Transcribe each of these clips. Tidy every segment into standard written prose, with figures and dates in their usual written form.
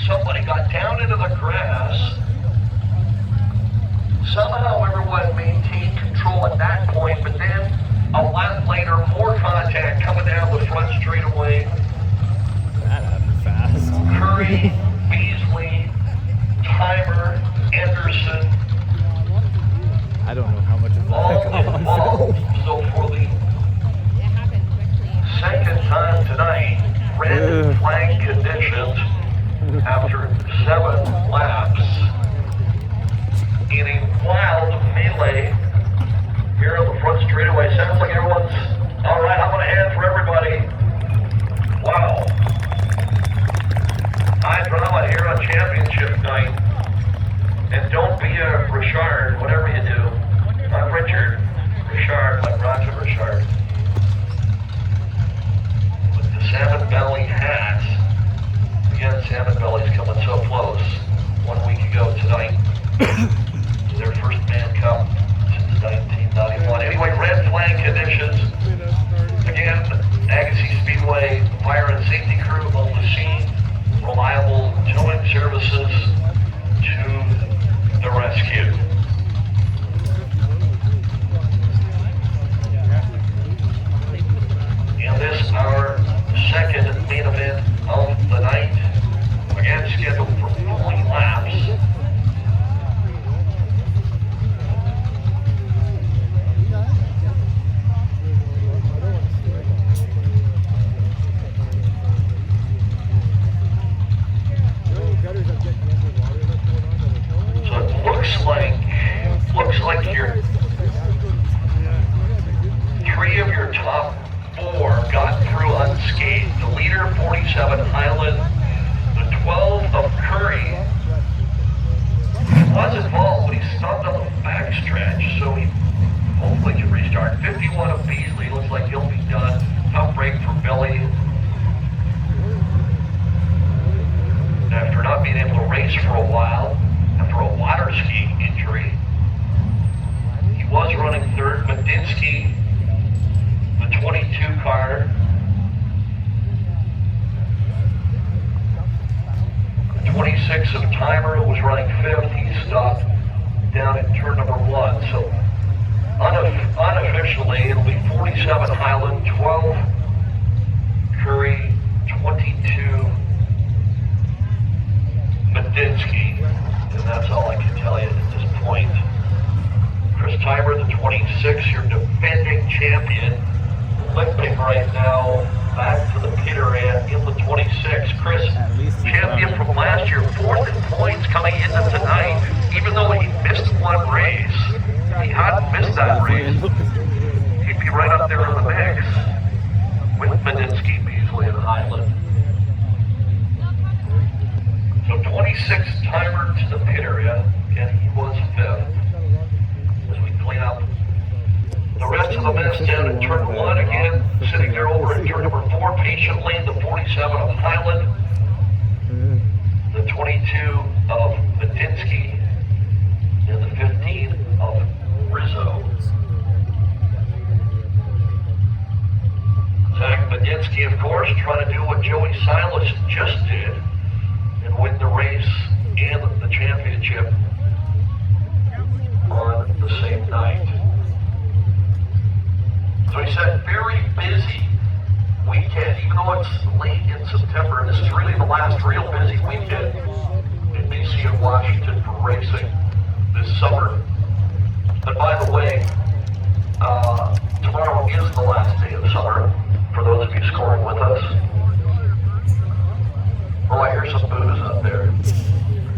somebody got down into the grass. Somehow everyone maintained control at that point, but then a lap later, more contact coming down the front straightaway. That happened fast. Curry, Beasley, Timer, Anderson. I don't know how much of All that involved. So for the second time tonight, red flag conditions after 7 laps in a wild melee here on the front straightaway. Sounds like everyone's all right. I'm going to hand for everybody. Wow. High drama here on championship night. And don't be a Richard, whatever you do. I'm Richard. Richard, like Roger Richard. With the salmon belly hats. Again, salmon belly's coming so close. 1 week ago tonight. Their first Man Cup since 1991. Anyway, red flag conditions. Again, Agassiz Speedway fire and safety crew on the scene. Reliable towing services to the rescue. And this our second main event of the night. Again, scheduled for 40 laps. Looks like your 3 of your top 4 got through unscathed. The leader, 47 Highland, the 12 of Curry. He was involved, but he stopped on the backstretch, so he hopefully can restart. 51 of Beasley, looks like he'll be done. Tough break for Billy. After not being able to race for a while, after a water ski injury. He was running third. Medinsky, the 22 car. 26 of Timer, who was running fifth. He stopped down in turn number 1. So unofficially, it'll be 47 Highland, 12 Curry, 22 Medinsky. And that's all I can tell you at this point. Chris Timer, the 26, your defending champion, limping right now back to the pit area in the 26. Chris, champion from last year, 4th in points coming into tonight, even though he missed 1 race. If he hadn't missed that race, he'd be right up there in the mix with Medinsky, Beasley, and Highland. So 26 Timer to the pit area, and he was 5th. As we clean up the rest of the mess down in turn 1 again, sitting there over in turn number 4 patiently, the 47 of Highland, the 22 of Medinsky, and the 15 of Rizzo. Zach Medinsky, of course, trying to do what Joey Silas just did and win the race and the championship on the same night. So he said, very busy weekend, even though it's late in September. This is really the last real busy weekend in BC and Washington for racing this summer. But by the way, tomorrow is the last day of the summer for those of you scoring with us. Oh, I hear some boos up there.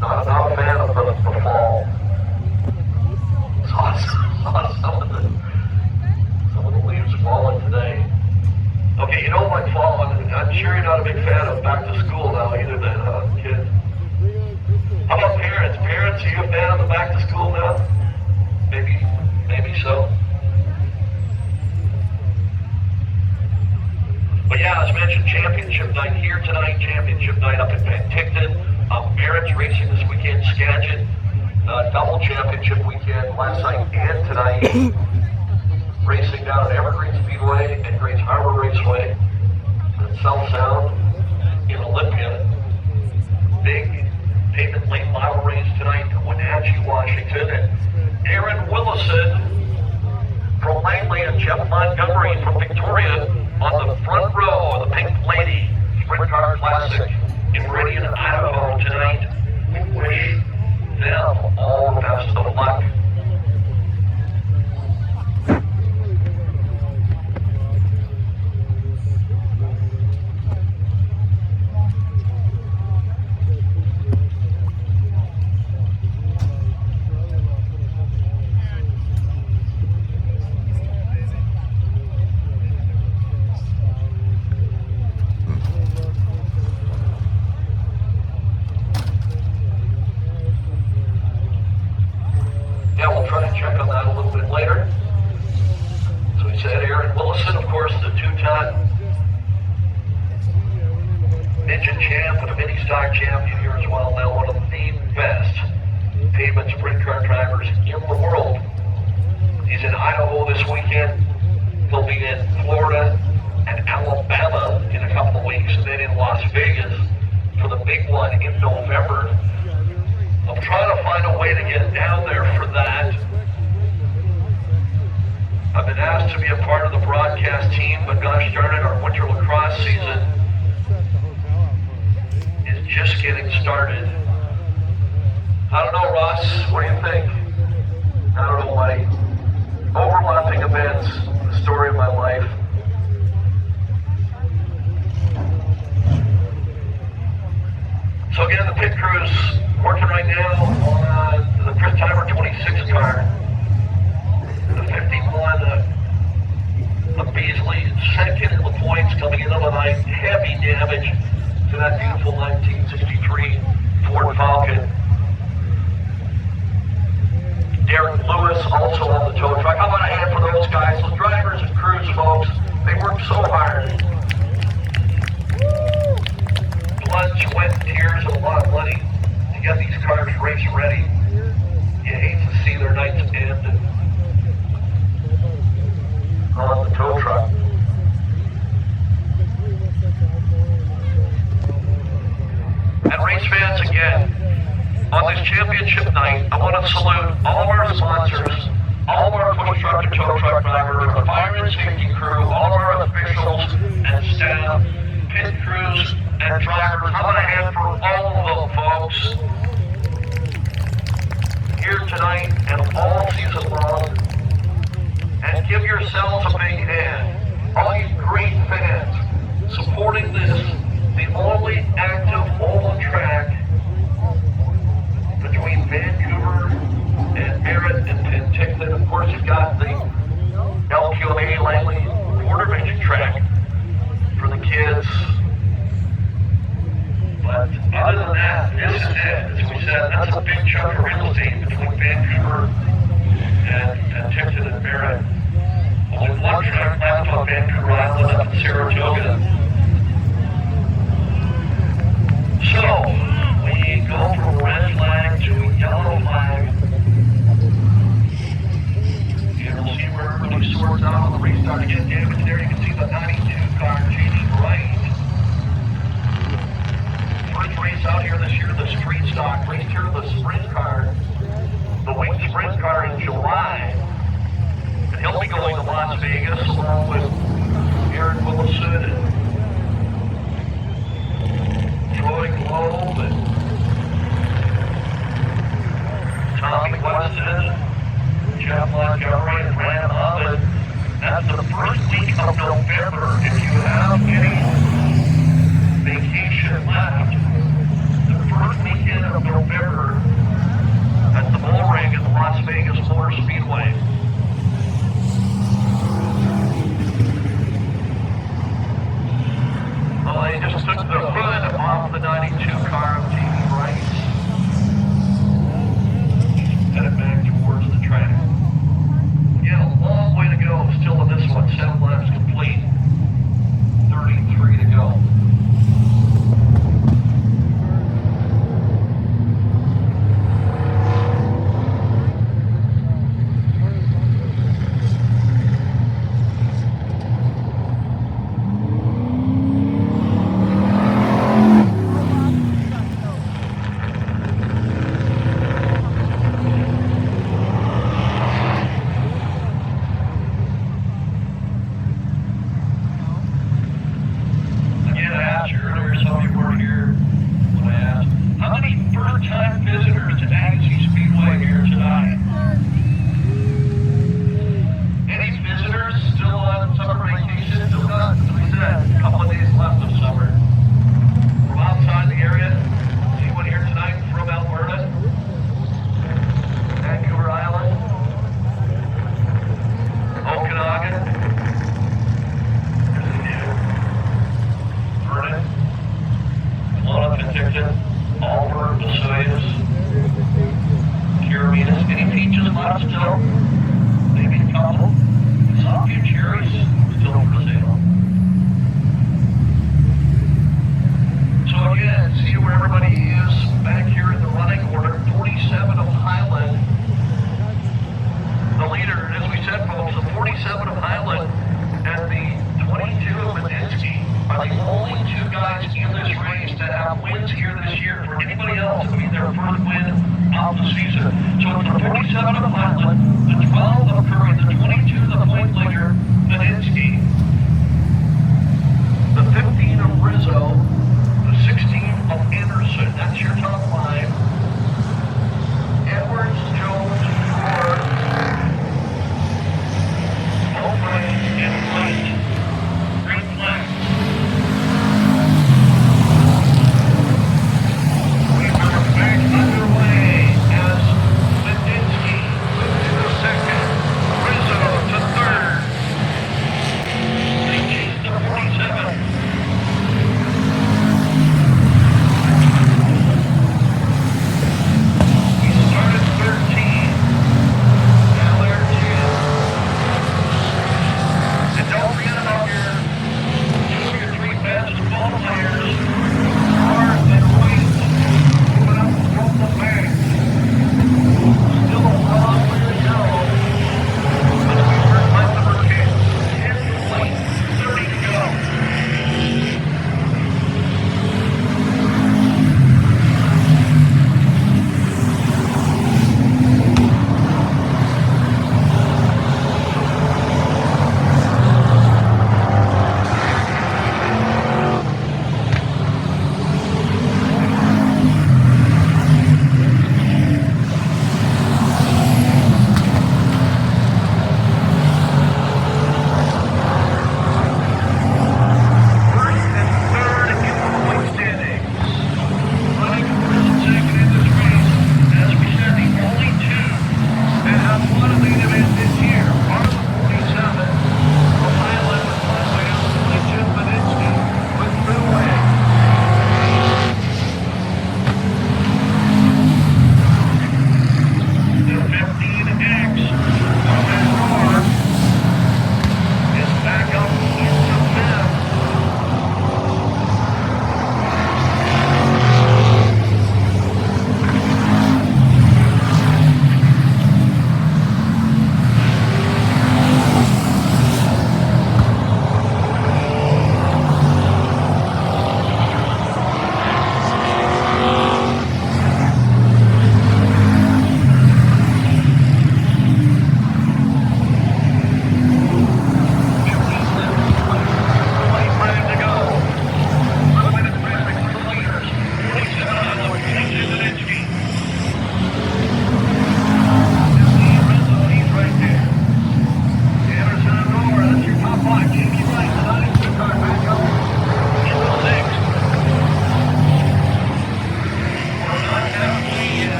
Not a fan of the fall. Saw some of the leaves falling today. Okay, you don't like fall. I'm sure you're not a big fan of back to school now either then, huh, kid? How about parents? Parents, are you a fan of the back to school now? Maybe so. But yeah, as mentioned, championship night here tonight, championship night up in Penticton. Barrett's racing this weekend, Skagit, double championship weekend last night and tonight. Racing down at Evergreen Speedway and Grace Harbor Raceway at South Sound in Olympia. Big final race tonight in Wenatchee, Washington. And Aaron Willison from Langley and Jeff Montgomery from Victoria on the front row of the Pink Lady Sprint Car Classic in Meridian, Idaho tonight. We wish them all the best of luck. Check on that a little bit later. So we said Aaron Willison, of course, the two-time Ninja champ and a mini stock champion here as well. Now one of the best pavement sprint car drivers in the world. He's in Idaho this weekend. He'll be in Florida and Alabama in a couple of weeks, and then in Las Vegas for the big one in November. I'm trying to find a way to get down there for that. I've been asked to be a part of the broadcast team, but gosh darn it, our winter lacrosse season is just getting started. I don't know, Ross, what do you think? I don't know, my overlapping events, the story of my life. So again, the pit crew's working right now on the Chris Timer 26 car. The 51, the Beasley, second in the points, coming in on the night. Heavy damage to that beautiful 1963 Ford Falcon. Derek Lewis also on the tow truck. How about a hand for those guys, those drivers and crews, folks? They work so hard. Blood, sweat, tears, and a lot of money to get these cars race ready. You hate to see their nights end on the tow truck. And race fans, again, on this championship night, I want to salute all of our sponsors, all of our push truck and tow truck drivers, our fire and safety crew, all of our officials and staff, pit crews and drivers. How about a hand for all of them, folks, here tonight and all season long. And give yourselves a big hand. All you great fans supporting this, the only active oval track between Vancouver and Merritt and Penticton. Of course, you've got the LQA Langley Portervich track for the kids. But other than that, this is it. As we said, that's a big chunk of real estate between Vancouver and Penticton and Merritt. Only one track left on Vancouver Island up in Saratoga. So, we go from red flag to yellow flag. And we'll see where everybody sorts out on the restart. Again, damage there. You can see the 92 car changing right. First race out here this year, the street stock. Raced here the sprint car. The wing sprint car in July. And he'll be going to Las Vegas along with Aaron Willison and Troy Globe and Tommy Weston, Jeff Montgomery and Ran Hubbard. That's the first week of November. If you have any vacation left, the first weekend of November at the Bull Ring at the Las Vegas Motor Speedway. Well, they just took the hood off the 92 lot still. Maybe a couple. Saw a few cherries still for sale. So again, see where everybody is back here in the running order. 47 of Highland. The leader, as we said, folks, the 47 of Highland and the 22 of Medinsky are the only two guys in this race to have wins here this year. For anybody else, it'll be their first win of the season. So it's the 47 of Highland, the 12 of Curry, the 22, the point leader, Medinsky, the 15 of Rizzo, the 16 of Anderson. That's your top five. Edwards, Jones, Ford, Mowbray, and White. Green flag. We are back underway as Medinsky to second, Rizzo to third. They chase the 47.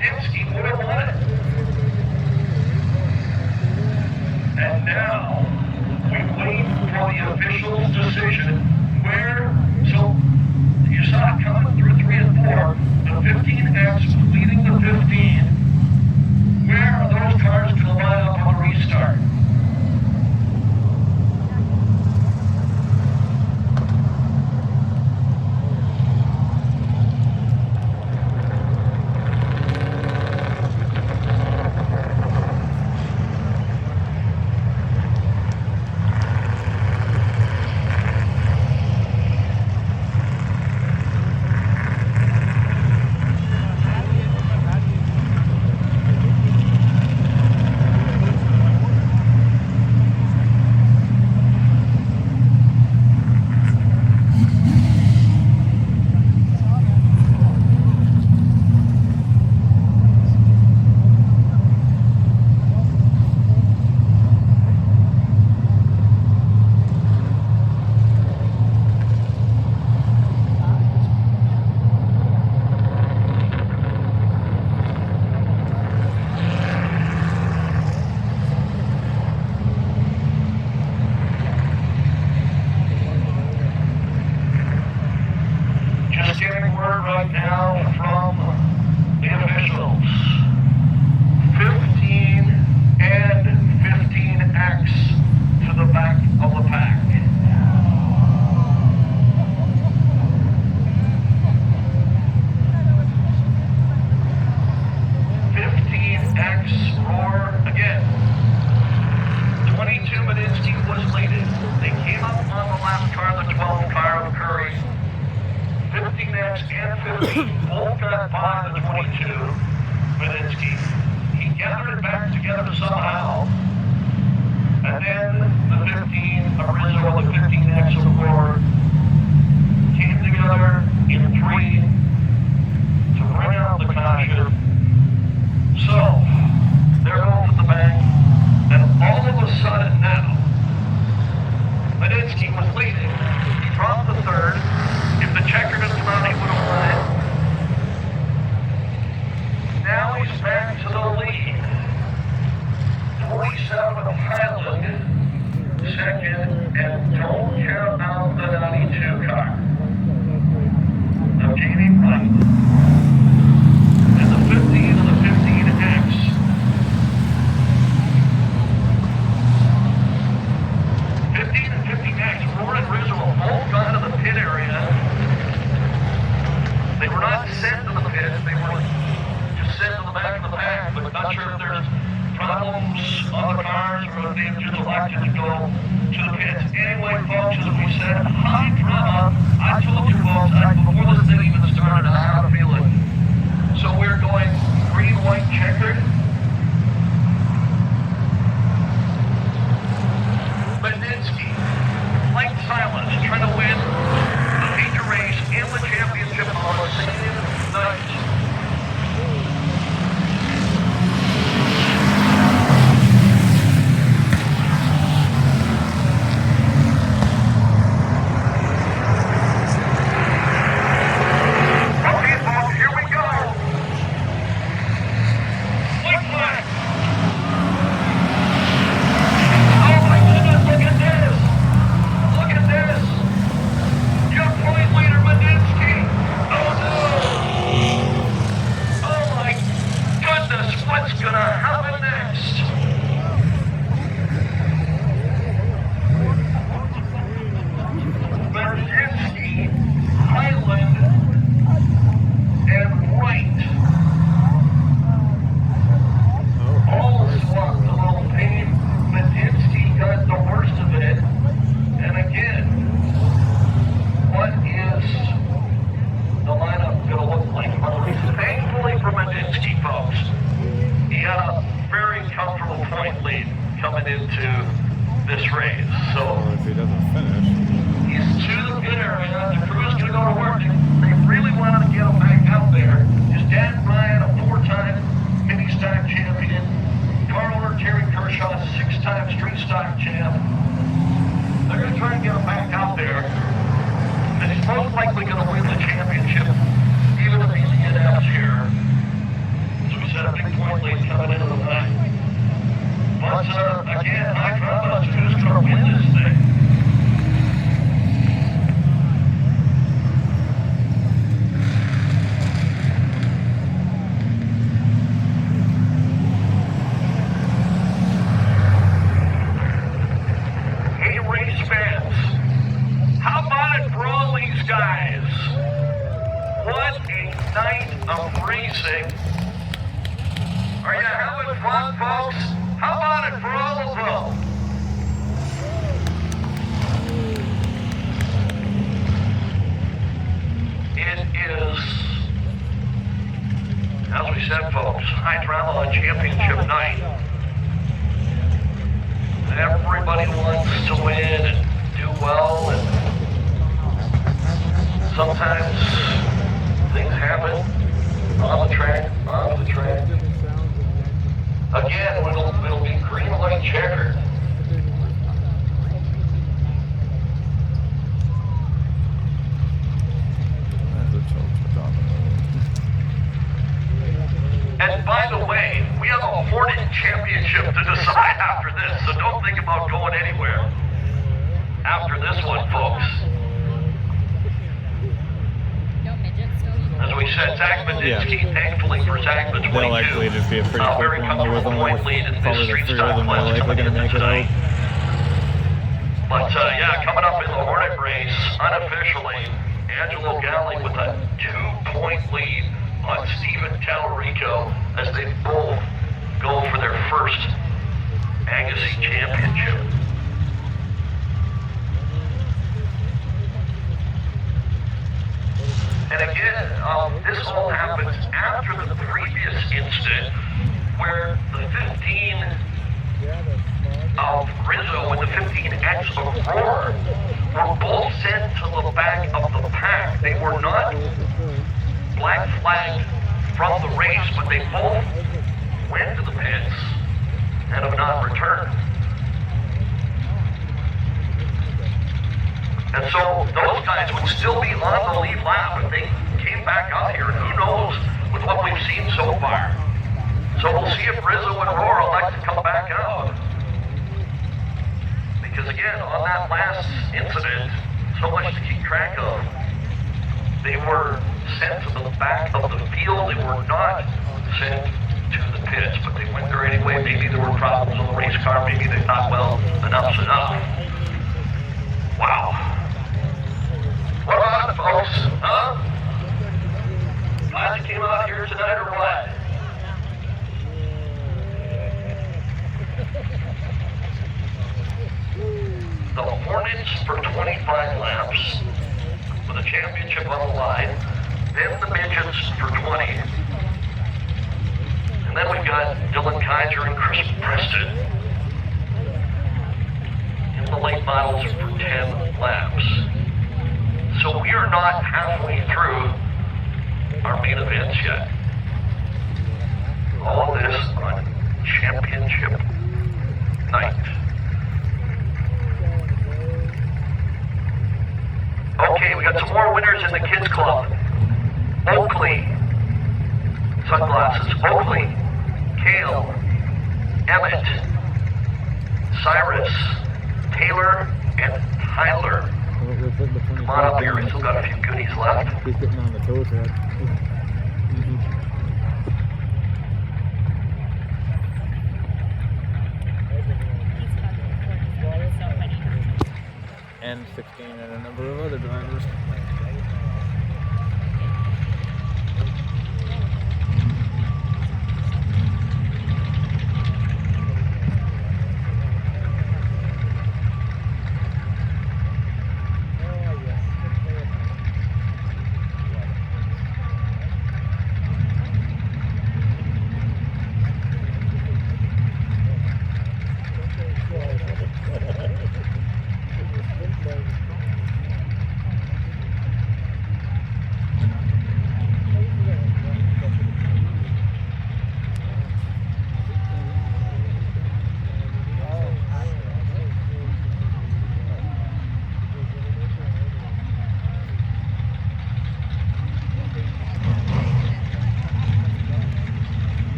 Kretinsky would have won it. And now, we wait for the official's decision where, so you saw it coming through 3 and 4, the 15X leading the 15. Where are those cars going to line up on the restart? Getting word right now from the officials. 15 and 15X to the back of the pack. 15X roar again. 22 Medinsky was leading. They came up on the last car, the 12th car of Curry. 15X and 15 both got by the 22, Medinsky. He gathered it back together somehow. And then the 15, Arizzo and the 15X of Roar came together in 3 to bring out the caution. So, they're both at the bank, and all of a sudden now, Medinsky was leading. He dropped the 3rd. If the checker didn't run, he would have won it. Now he's back to the lead. 47 Highland, second, and don't care about the guys, what a night of racing. Are you having fun, folks? How about it for all of them? It is, as we said, folks, high drama on championship night. Everybody wants to win and do well, and sometimes things happen on the track, off the track. Again, it'll be green light checkered. And by the way, we have a Hornet championship to decide after this, so don't think about going anywhere after this one, folks. As we said, Zach Medinsky, thankfully for Zach, the 22, they'll actually just be a pretty quick very one. There was comfortable only point lead in this probably the street three of style them that are class likely coming going to in make it tonight. out. But yeah, coming up in the Hornet race, unofficially, Angelo Galli with a 2-point lead on Steven Tallarico as they both go for their first Agassiz championship. And again, this all happens after the previous incident where the 15 of Rizzo and the 15X of Roar were both sent to the back of the pack. They were not black flagged from the race, but they both went to the pits and have not returned. And so those guys would still be on the lead lap if they came back out here. And who knows with what we've seen so far. So we'll see if Rizzo and Roar elect to come back out. Because again, on that last incident, so much to keep track of. They were sent to the back of the field. They were not sent to the pits, but they went there anyway. Maybe there were problems on the race car. Maybe they thought, well, enough's enough. Wow. What about it, folks? Huh? Glad you came out here tonight or what? The Hornets for 25 laps with a championship on the line. Then the Midgets for 20. And then we've got Dylan Kaiser and Chris Preston in the late models for 10 laps. So we are not halfway through our main events yet. All of this on championship night. Okay, we got some more winners in the kids club. Oakley, sunglasses. Oakley, Kale, Emmett, Cyrus, Taylor, and Tyler. Come on up here, we still got a few goodies left. He's getting on the tow truck. And 16 and a number of other drivers.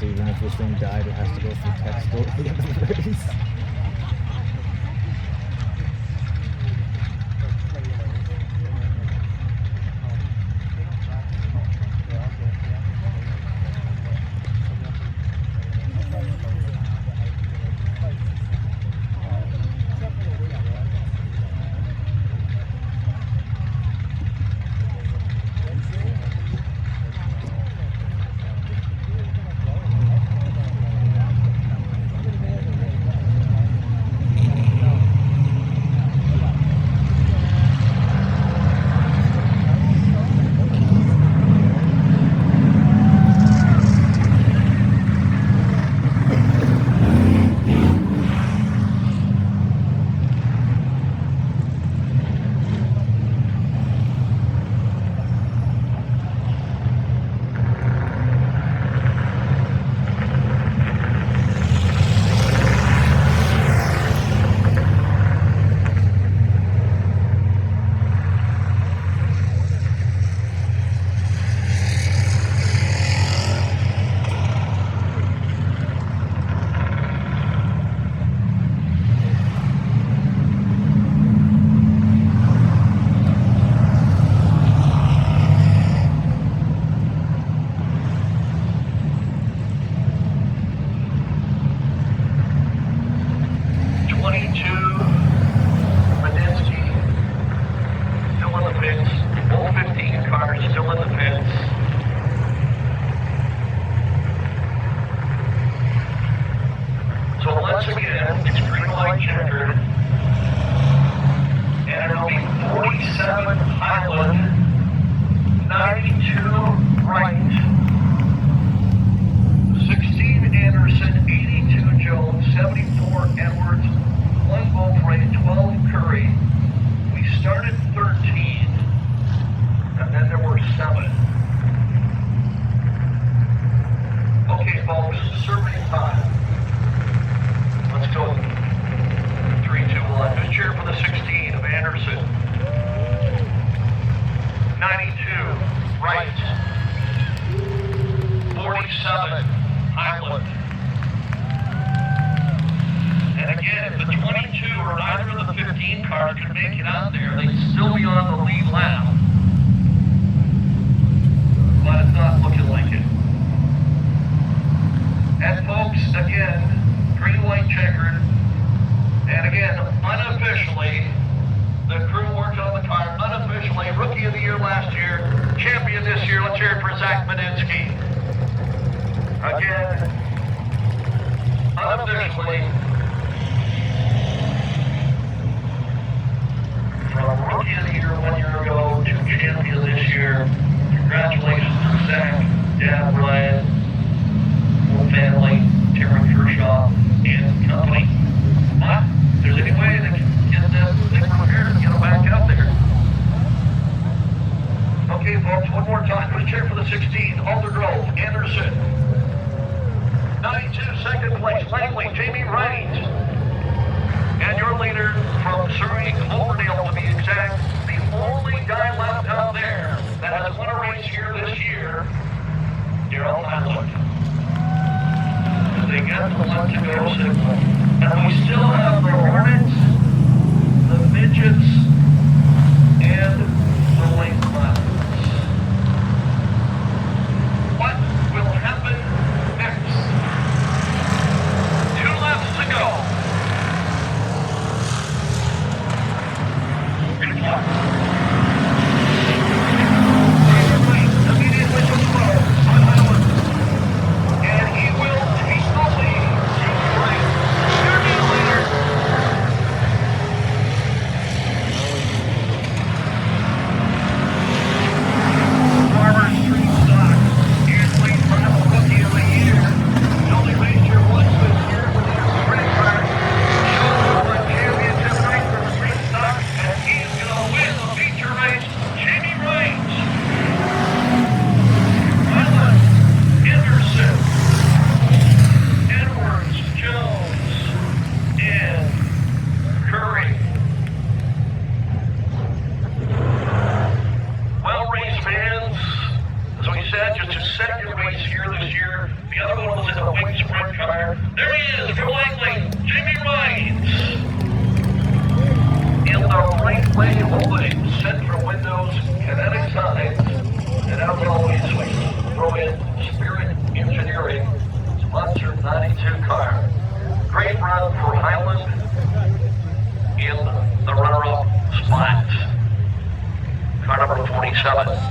Even if this thing died, it has to go through tech still at the end of the race. 22, Medinsky, still in the pits. All 15 cars still in the pits. So once again, it's green light checkered. And it'll be 47 Highland, 92 Wright, 16 Anderson, 82 Jones, 74 Edwards, 1 Beaupre, 12 Curry. We started 13, and then there were 7. Okay, folks, survey time. Let's go. 3, 2, 1. Who's cheering for the 16 of Anderson? 92, Wright. 47, Highland. And again, if the 22 or either of the 15 cars could make it out there, they'd still be on the lead lap. But it's not looking like it. And folks, again, green light checkered. And again, unofficially, the crew worked on the car. Unofficially, Rookie of the Year last year, champion this year. Let's hear it for Zach Medinsky. Again, unofficially, from Rookie of the Year 1 year ago to champion this year. Congratulations to Zach, Dad, Ryan, whole family, Terry Kershaw, and company. But if there's any way that can get that thing repaired and get it back out there. Okay, folks, one more time. Let's check for the 16, Aldergrove, Anderson. 92, second place, Langley, Jamie Wright. And your leader from Surrey, Cloverdale to be exact, the only guy left out there that has won a race here this year, Darrell Highland. They got the one to go signal. And we still have the Hornets, the Midgets, and the Lake Clouds. What will happen next? 2 laps to go. Good luck. Immediately to slow on Highland. And he will take the lead. Right. Your new leader. Farmer Street Stock. Here's Lee Brown, Rookie of the Year. He only raced here once this year with his sprint car. Shows up on championship night for the Street Stock, and he's going to win the feature race. Jamie Wright. Highland, Anderson, Edwards, Jones, and Curry. Well, race fans, as we said, just his second race here this year. The other one was in a wing sprint car. There he is from Langley, Jamie Wright. In the right way holding Central Windows, kinetic signs, and as always, we throw in Spirit Engineering, sponsored 92 car. Great run for Highland in the runner-up spot. Car number 27.